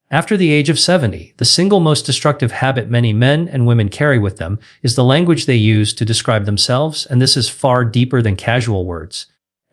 After the age of 70, the single most destructive habit many men and women carry with them is the language they use to describe themselves, and this is far deeper than casual words.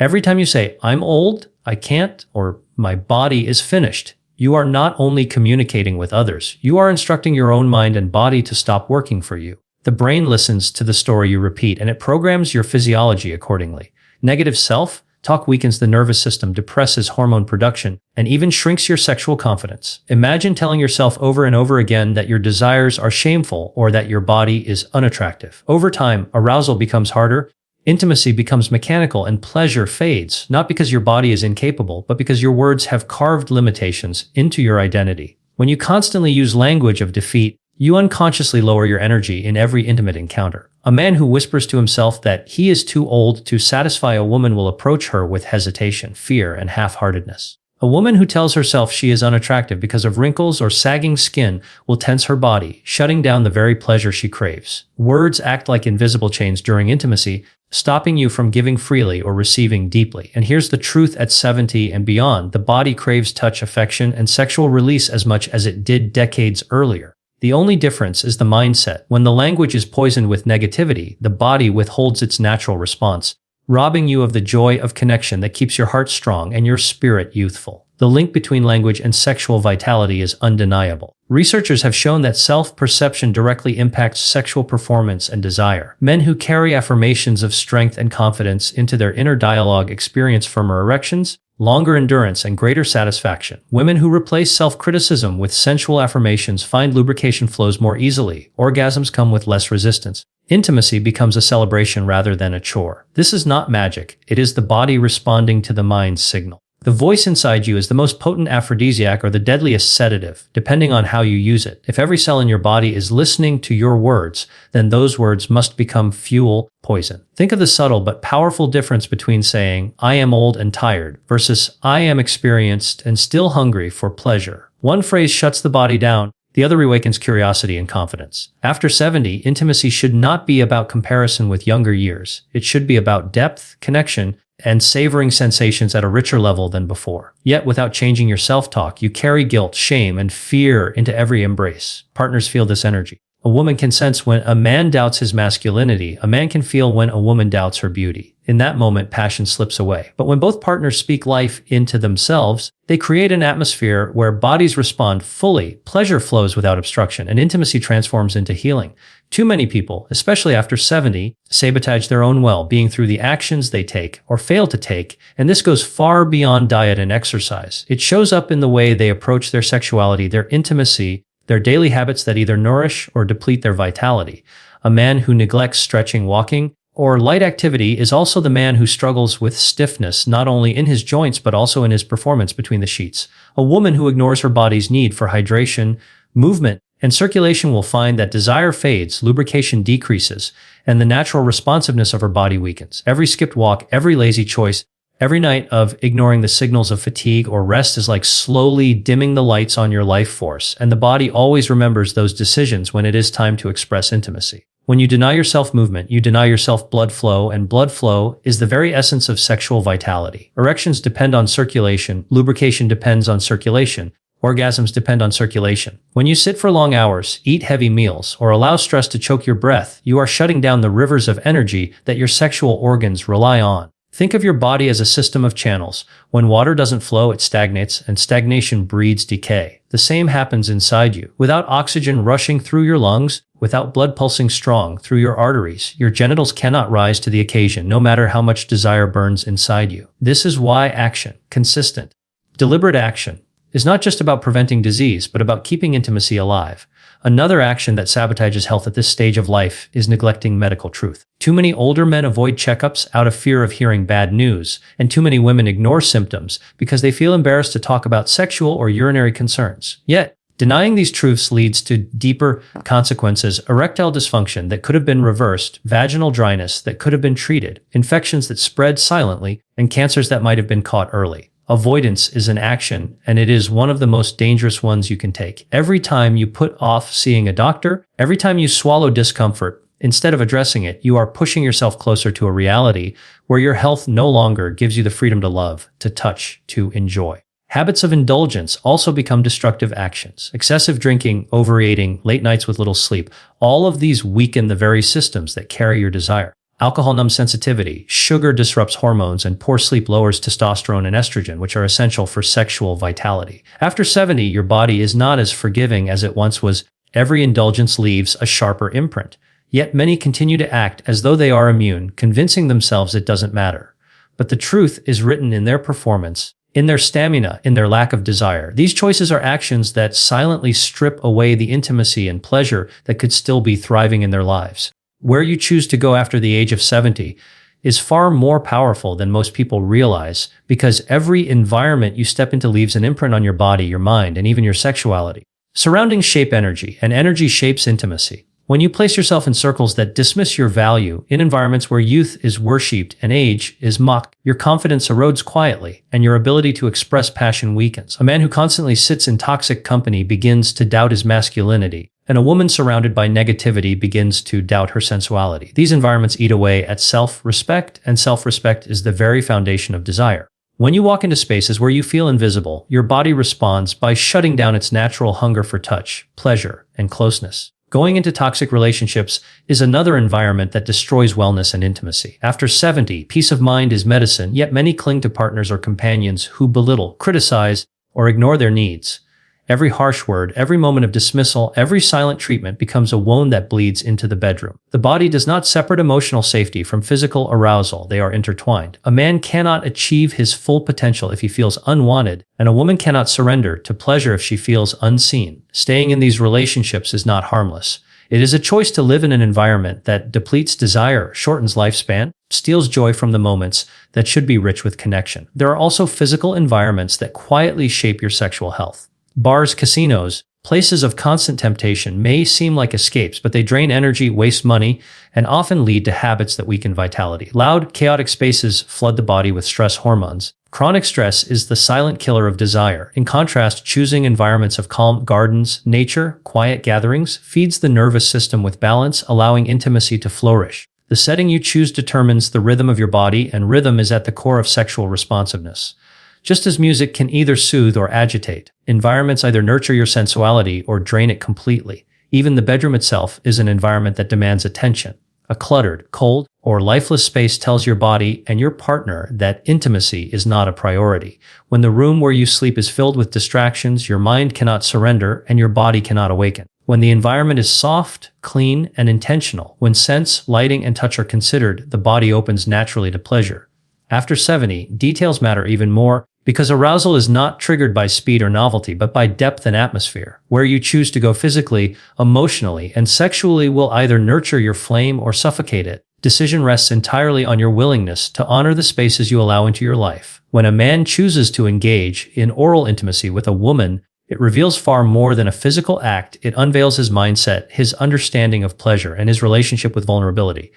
Every time you say, "I'm old, I can't," or "my body is finished," you are not only communicating with others, you are instructing your own mind and body to stop working for you. The brain listens to the story you repeat, and it programs your physiology accordingly. Negative self-talk weakens the nervous system, depresses hormone production, and even shrinks your sexual confidence. Imagine telling yourself over and over again that your desires are shameful or that your body is unattractive. Over time, arousal becomes harder, intimacy becomes mechanical, and pleasure fades, not because your body is incapable, but because your words have carved limitations into your identity. When you constantly use language of defeat, you unconsciously lower your energy in every intimate encounter. A man who whispers to himself that he is too old to satisfy a woman will approach her with hesitation, fear, and half-heartedness. A woman who tells herself she is unattractive because of wrinkles or sagging skin will tense her body, shutting down the very pleasure she craves. Words act like invisible chains during intimacy, stopping you from giving freely or receiving deeply. And here's the truth: at 70 and beyond, the body craves touch, affection, and sexual release as much as it did decades earlier. The only difference is the mindset. When the language is poisoned with negativity, the body withholds its natural response, robbing you of the joy of connection that keeps your heart strong and your spirit youthful. The link between language and sexual vitality is undeniable. Researchers have shown that self-perception directly impacts sexual performance and desire. Men who carry affirmations of strength and confidence into their inner dialogue experience firmer erections, longer endurance, and greater satisfaction. Women who replace self-criticism with sensual affirmations find lubrication flows more easily, orgasms come with less resistance. Intimacy becomes a celebration rather than a chore. This is not magic, it is the body responding to the mind's signal. The voice inside you is the most potent aphrodisiac or the deadliest sedative, depending on how you use it. If every cell in your body is listening to your words, then those words must become fuel, poison. Think of the subtle but powerful difference between saying, "I am old and tired," versus "I am experienced and still hungry for pleasure." One phrase shuts the body down, the other awakens curiosity and confidence. After 70, intimacy should not be about comparison with younger years. It should be about depth, connection, and savoring sensations at a richer level than before. Yet, without changing your self-talk, you carry guilt, shame, and fear into every embrace. Partners feel this energy. A woman can sense when a man doubts his masculinity. A man can feel when a woman doubts her beauty. In that moment, passion slips away. But when both partners speak life into themselves, they create an atmosphere where bodies respond fully, pleasure flows without obstruction, and intimacy transforms into healing. Too many people, especially after 70, sabotage their own well-being through the actions they take or fail to take, and this goes far beyond diet and exercise. It shows up in the way they approach their sexuality, their intimacy, their daily habits that either nourish or deplete their vitality. A man who neglects stretching, walking, or light activity is also the man who struggles with stiffness, not only in his joints but also in his performance between the sheets. A woman who ignores her body's need for hydration, movement, and circulation will find that desire fades, lubrication decreases, and the natural responsiveness of her body weakens. Every skipped walk, every lazy choice, every night of ignoring the signals of fatigue or rest is like slowly dimming the lights on your life force, and the body always remembers those decisions when it is time to express intimacy. When you deny yourself movement, you deny yourself blood flow, and blood flow is the very essence of sexual vitality. Erections depend on circulation, lubrication depends on circulation, orgasms depend on circulation. When you sit for long hours, eat heavy meals, or allow stress to choke your breath, you are shutting down the rivers of energy that your sexual organs rely on. Think of your body as a system of channels. When water doesn't flow, it stagnates, and stagnation breeds decay. The same happens inside you. Without oxygen rushing through your lungs, without blood pulsing strong through your arteries, your genitals cannot rise to the occasion, no matter how much desire burns inside you. This is why action, consistent, deliberate action, is not just about preventing disease, but about keeping intimacy alive. Another action that sabotages health at this stage of life is neglecting medical truth. Too many older men avoid checkups out of fear of hearing bad news, and too many women ignore symptoms because they feel embarrassed to talk about sexual or urinary concerns. Yet, denying these truths leads to deeper consequences: erectile dysfunction that could have been reversed, vaginal dryness that could have been treated, infections that spread silently, and cancers that might have been caught early. Avoidance is an action, and it is one of the most dangerous ones you can take. Every time you put off seeing a doctor, every time you swallow discomfort, instead of addressing it, you are pushing yourself closer to a reality where your health no longer gives you the freedom to love, to touch, to enjoy. Habits of indulgence also become destructive actions. Excessive drinking, overeating, late nights with little sleep, all of these weaken the very systems that carry your desire. Alcohol numbs sensitivity, sugar disrupts hormones, and poor sleep lowers testosterone and estrogen, which are essential for sexual vitality. After 70, your body is not as forgiving as it once was. Every indulgence leaves a sharper imprint. Yet many continue to act as though they are immune, convincing themselves it doesn't matter. But the truth is written in their performance, in their stamina, in their lack of desire. These choices are actions that silently strip away the intimacy and pleasure that could still be thriving in their lives. Where you choose to go after the age of 70 is far more powerful than most people realize, because every environment you step into leaves an imprint on your body, your mind, and even your sexuality. Surroundings shape energy, and energy shapes intimacy. When you place yourself in circles that dismiss your value, in environments where youth is worshipped and age is mocked, your confidence erodes quietly, and your ability to express passion weakens. A man who constantly sits in toxic company begins to doubt his masculinity, and a woman surrounded by negativity begins to doubt her sensuality. These environments eat away at self-respect, and self-respect is the very foundation of desire. When you walk into spaces where you feel invisible, your body responds by shutting down its natural hunger for touch, pleasure, and closeness. Going into toxic relationships is another environment that destroys wellness and intimacy. After 70, peace of mind is medicine, yet many cling to partners or companions who belittle, criticize, or ignore their needs. Every harsh word, every moment of dismissal, every silent treatment becomes a wound that bleeds into the bedroom. The body does not separate emotional safety from physical arousal. They are intertwined. A man cannot achieve his full potential if he feels unwanted, and a woman cannot surrender to pleasure if she feels unseen. Staying in these relationships is not harmless. It is a choice to live in an environment that depletes desire, shortens lifespan, steals joy from the moments that should be rich with connection. There are also physical environments that quietly shape your sexual health. Bars, casinos, places of constant temptation may seem like escapes, but they drain energy, waste money, and often lead to habits that weaken vitality. Loud, chaotic spaces flood the body with stress hormones. Chronic stress is the silent killer of desire. In contrast, choosing environments of calm gardens, nature, quiet gatherings feeds the nervous system with balance, allowing intimacy to flourish. The setting you choose determines the rhythm of your body, and rhythm is at the core of sexual responsiveness. Just as music can either soothe or agitate, environments either nurture your sensuality or drain it completely. Even the bedroom itself is an environment that demands attention. A cluttered, cold, or lifeless space tells your body and your partner that intimacy is not a priority. When the room where you sleep is filled with distractions, your mind cannot surrender and your body cannot awaken. When the environment is soft, clean, and intentional, when scents, lighting, and touch are considered, the body opens naturally to pleasure. After 70, details matter even more, because arousal is not triggered by speed or novelty, but by depth and atmosphere. Where you choose to go physically, emotionally, and sexually will either nurture your flame or suffocate it. Decision rests entirely on your willingness to honor the spaces you allow into your life. When a man chooses to engage in oral intimacy with a woman, it reveals far more than a physical act. It unveils his mindset, his understanding of pleasure, and his relationship with vulnerability.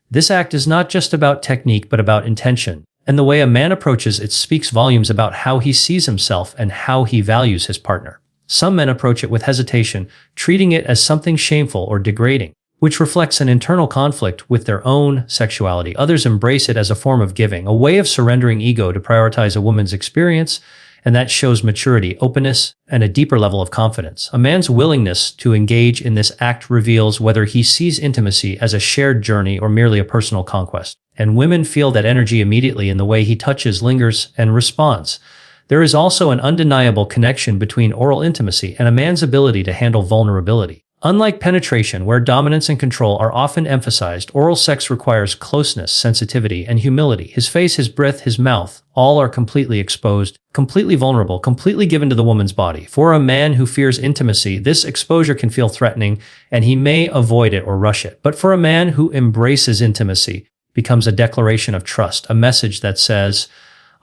This act is not just about technique, but about intention. And the way a man approaches it speaks volumes about how he sees himself and how he values his partner. Some men approach it with hesitation, treating it as something shameful or degrading, which reflects an internal conflict with their own sexuality. Others embrace it as a form of giving, a way of surrendering ego to prioritize a woman's experience, and that shows maturity, openness, and a deeper level of confidence. A man's willingness to engage in this act reveals whether he sees intimacy as a shared journey or merely a personal conquest. And women feel that energy immediately in the way he touches, lingers, and responds. There is also an undeniable connection between oral intimacy and a man's ability to handle vulnerability. Unlike penetration, where dominance and control are often emphasized, oral sex requires closeness, sensitivity, and humility. His face, his breath, his mouth, all are completely exposed, completely vulnerable, completely given to the woman's body. For a man who fears intimacy, this exposure can feel threatening, and he may avoid it or rush it. But for a man who embraces intimacy, it becomes a declaration of trust, a message that says,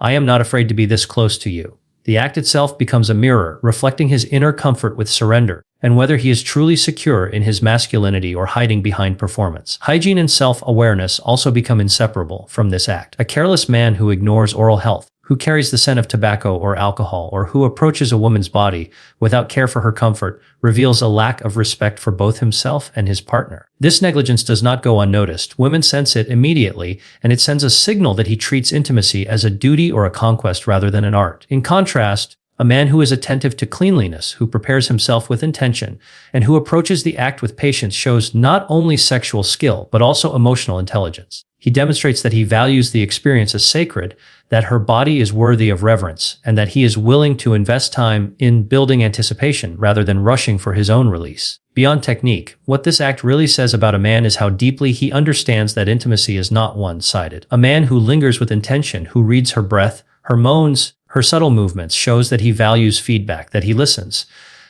"I am not afraid to be this close to you." The act itself becomes a mirror, reflecting his inner comfort with surrender, and whether he is truly secure in his masculinity or hiding behind performance. Hygiene and self-awareness also become inseparable from this act. A careless man who ignores oral health, who carries the scent of tobacco or alcohol, or who approaches a woman's body without care for her comfort, reveals a lack of respect for both himself and his partner. This negligence does not go unnoticed. Women sense it immediately, and it sends a signal that he treats intimacy as a duty or a conquest rather than an art. In contrast, a man who is attentive to cleanliness, who prepares himself with intention, and who approaches the act with patience shows not only sexual skill, but also emotional intelligence. He demonstrates that he values the experience as sacred, that her body is worthy of reverence, and that he is willing to invest time in building anticipation rather than rushing for his own release. Beyond technique, what this act really says about a man is how deeply he understands that intimacy is not one-sided. A man who lingers with intention, who reads her breath, her moans, her subtle movements, shows that he values feedback, that he listens,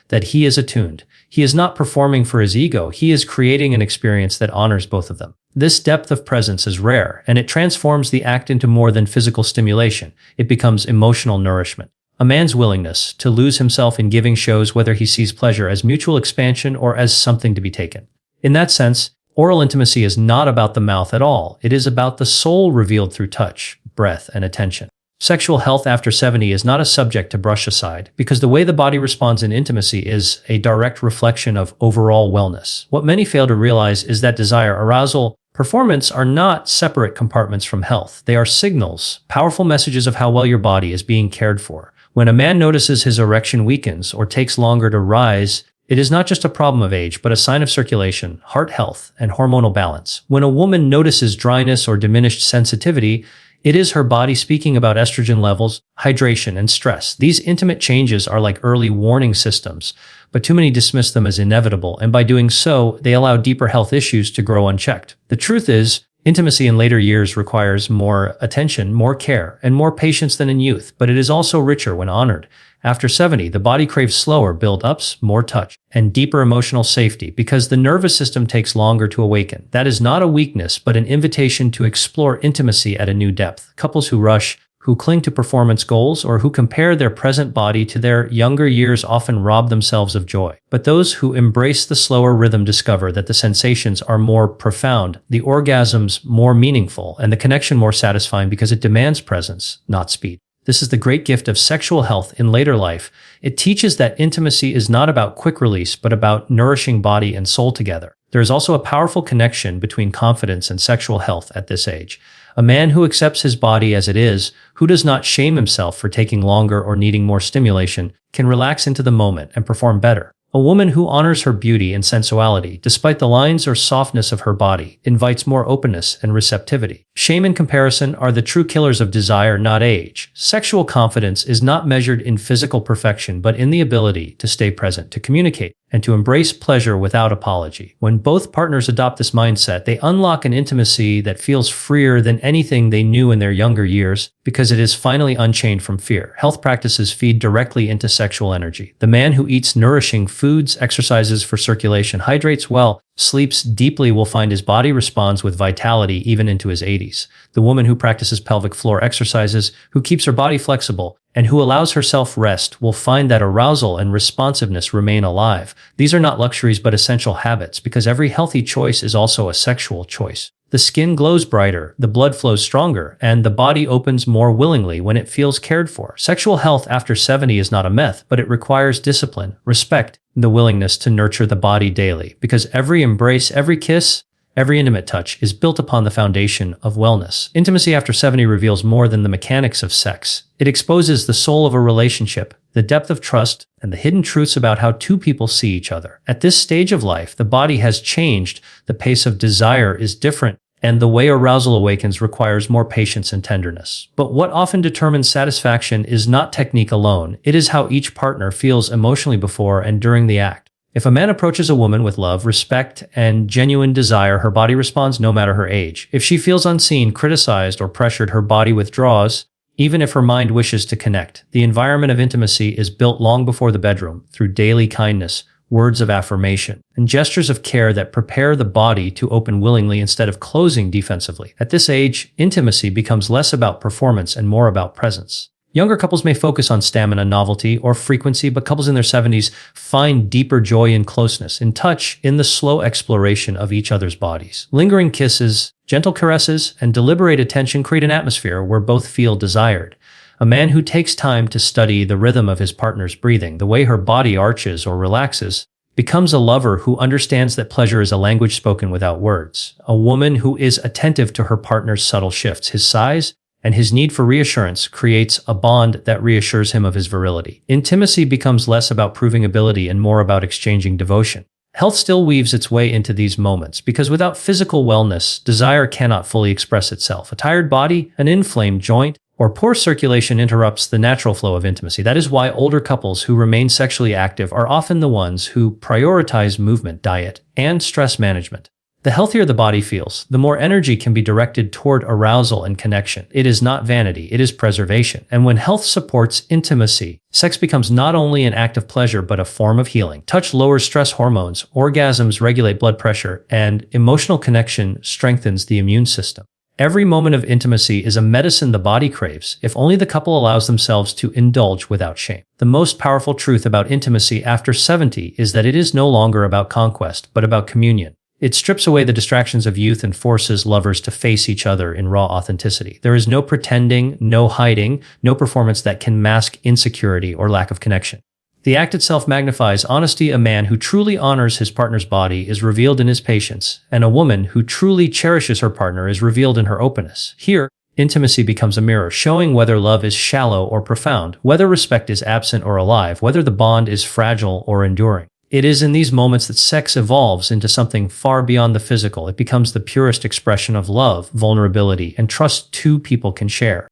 that he is attuned. He is not performing for his ego, he is creating an experience that honors both of them. This depth of presence is rare, and it transforms the act into more than physical stimulation. It becomes emotional nourishment. A man's willingness to lose himself in giving shows whether he sees pleasure as mutual expansion or as something to be taken. In that sense, oral intimacy is not about the mouth at all. It is about the soul revealed through touch, breath, and attention. Sexual health after 70 is not a subject to brush aside, because the way the body responds in intimacy is a direct reflection of overall wellness. What many fail to realize is that desire, arousal, performance are not separate compartments from health. They are signals, powerful messages of how well your body is being cared for. When a man notices his erection weakens or takes longer to rise, it is not just a problem of age, but a sign of circulation, heart health, and hormonal balance. When a woman notices dryness or diminished sensitivity, it is her body speaking about estrogen levels, hydration, and stress. These intimate changes are like early warning systems, but too many dismiss them as inevitable, and by doing so, they allow deeper health issues to grow unchecked. The truth is, intimacy in later years requires more attention, more care, and more patience than in youth, but it is also richer when honored. After 70, the body craves slower build-ups, more touch, and deeper emotional safety because the nervous system takes longer to awaken. That is not a weakness, but an invitation to explore intimacy at a new depth. Couples who rush, who cling to performance goals, or who compare their present body to their younger years often rob themselves of joy. But those who embrace the slower rhythm discover that the sensations are more profound, the orgasms more meaningful, and the connection more satisfying because it demands presence, not speed. This is the great gift of sexual health in later life. It teaches that intimacy is not about quick release, but about nourishing body and soul together. There is also a powerful connection between confidence and sexual health at this age. A man who accepts his body as it is, who does not shame himself for taking longer or needing more stimulation, can relax into the moment and perform better. A woman who honors her beauty and sensuality, despite the lines or softness of her body, invites more openness and receptivity. Shame and comparison are the true killers of desire, not age. Sexual confidence is not measured in physical perfection, but in the ability to stay present, to communicate, and to embrace pleasure without apology. When both partners adopt this mindset, they unlock an intimacy that feels freer than anything they knew in their younger years, because it is finally unchained from fear. Health practices feed directly into sexual energy. The man who eats nourishing foods, exercises for circulation, hydrates well, sleeps deeply will find his body responds with vitality even into his 80s. The woman who practices pelvic floor exercises, who keeps her body flexible, and who allows herself rest will find that arousal and responsiveness remain alive. These are not luxuries but essential habits, because every healthy choice is also a sexual choice. The skin glows brighter, the blood flows stronger, and the body opens more willingly when it feels cared for. Sexual health after 70 is not a myth, but it requires discipline, respect, and the willingness to nurture the body daily, because every embrace, every kiss, every intimate touch is built upon the foundation of wellness. Intimacy after 70 reveals more than the mechanics of sex. It exposes the soul of a relationship, the depth of trust, and the hidden truths about how two people see each other. At this stage of life, the body has changed, the pace of desire is different, and the way arousal awakens requires more patience and tenderness. But what often determines satisfaction is not technique alone, it is how each partner feels emotionally before and during the act. If a man approaches a woman with love, respect, and genuine desire, her body responds no matter her age. If she feels unseen, criticized, or pressured, her body withdraws, even if her mind wishes to connect. The environment of intimacy is built long before the bedroom, through daily kindness, words of affirmation, and gestures of care that prepare the body to open willingly instead of closing defensively. At this age, intimacy becomes less about performance and more about presence. Younger couples may focus on stamina, novelty, or frequency, but couples in their 70s find deeper joy in closeness, in touch, in the slow exploration of each other's bodies. Lingering kisses, gentle caresses, and deliberate attention create an atmosphere where both feel desired. A man who takes time to study the rhythm of his partner's breathing, the way her body arches or relaxes, becomes a lover who understands that pleasure is a language spoken without words. A woman who is attentive to her partner's subtle shifts, his sighs, and his need for reassurance creates a bond that reassures him of his virility. Intimacy becomes less about proving ability and more about exchanging devotion. Health still weaves its way into these moments because without physical wellness, desire cannot fully express itself. A tired body, an inflamed joint, or poor circulation interrupts the natural flow of intimacy. That is why older couples who remain sexually active are often the ones who prioritize movement, diet, and stress management. The healthier the body feels, the more energy can be directed toward arousal and connection. It is not vanity, it is preservation. And when health supports intimacy, sex becomes not only an act of pleasure but a form of healing. Touch lowers stress hormones, orgasms regulate blood pressure, and emotional connection strengthens the immune system. Every moment of intimacy is a medicine the body craves, if only the couple allows themselves to indulge without shame. The most powerful truth about intimacy after 70 is that it is no longer about conquest, but about communion. It strips away the distractions of youth and forces lovers to face each other in raw authenticity. There is no pretending, no hiding, no performance that can mask insecurity or lack of connection. The act itself magnifies honesty. A man who truly honors his partner's body is revealed in his patience, and a woman who truly cherishes her partner is revealed in her openness. Here, intimacy becomes a mirror, showing whether love is shallow or profound, whether respect is absent or alive, whether the bond is fragile or enduring. It is in these moments that sex evolves into something far beyond the physical. It becomes the purest expression of love, vulnerability, and trust two people can share.